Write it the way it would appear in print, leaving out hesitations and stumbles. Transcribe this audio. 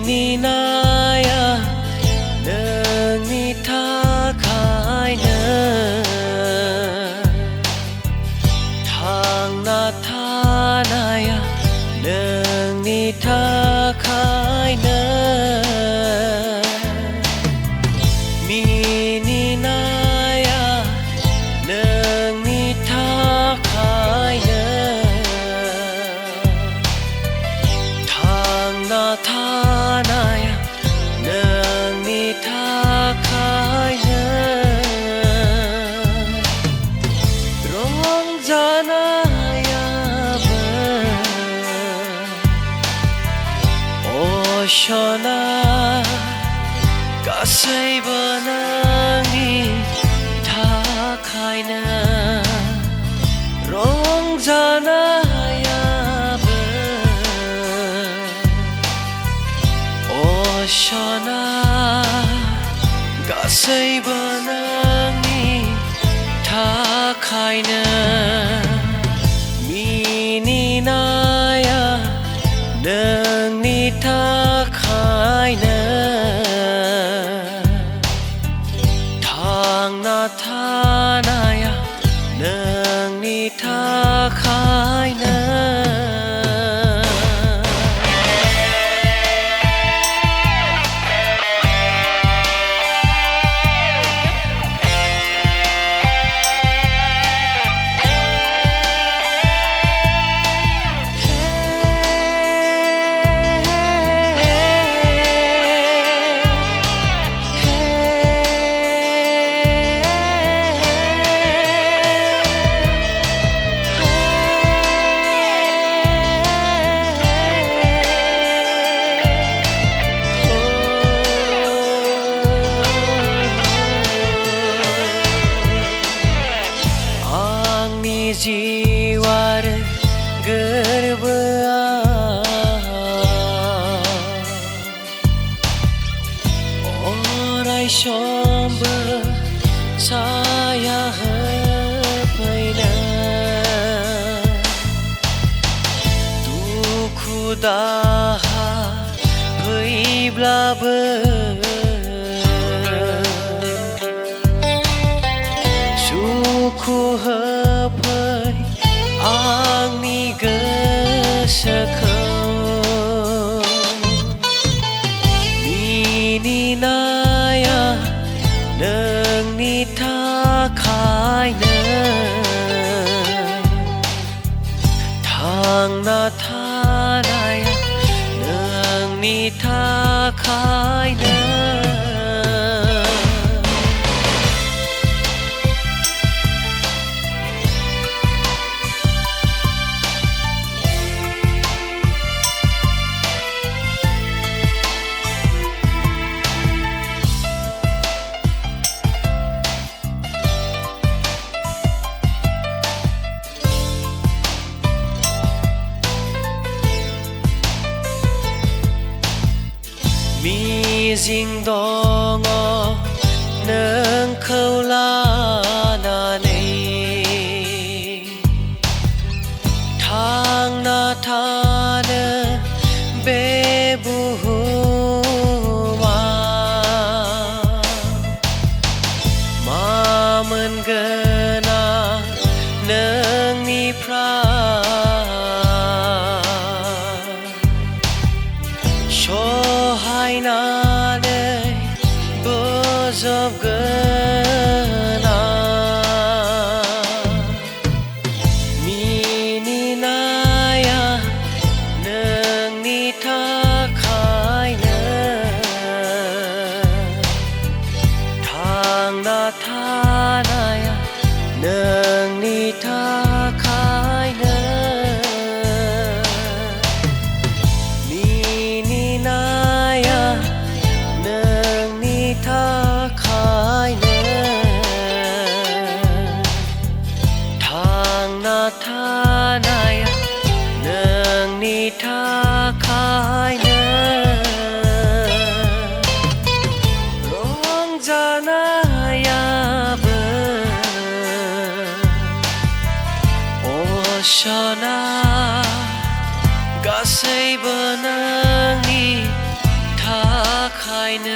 นี่นาเดินนี่ท่าขายเนอทางนาท่านายเดินนี่ท่าขายเนอมีนี่นาเดินนี่ท่าขายเนอทางนาท่านายเดินนี่ท่าขายเนอร้องจานายาเบโอชนากาเซบนานีท่าขายเนอร้องจานายาเบโอชนากาเซบนานีท่าขายเนอมีนี่นาเดินนี่ท่าขายเนอทางนาท่านายเดินนี่ท่าขายเนอjiwa gerbea orai sombe saya hepaina duku daha fैब्लाबो suku आंनि गोसोखौ मिनिनाया नोंनि थाखायनो थांना थानाया नोंनि थाखायनो मिजिं दङ नोंखौ लानानै थांना थानो बे बुहुमाव मा मोनगोन आं नोंनिफ्राय नानै बोजबगोन आं मिनिनाया नोंनि थाखायनो थांना थानाया नोंनि थाखायनो नोंनि थाखायनो खायनो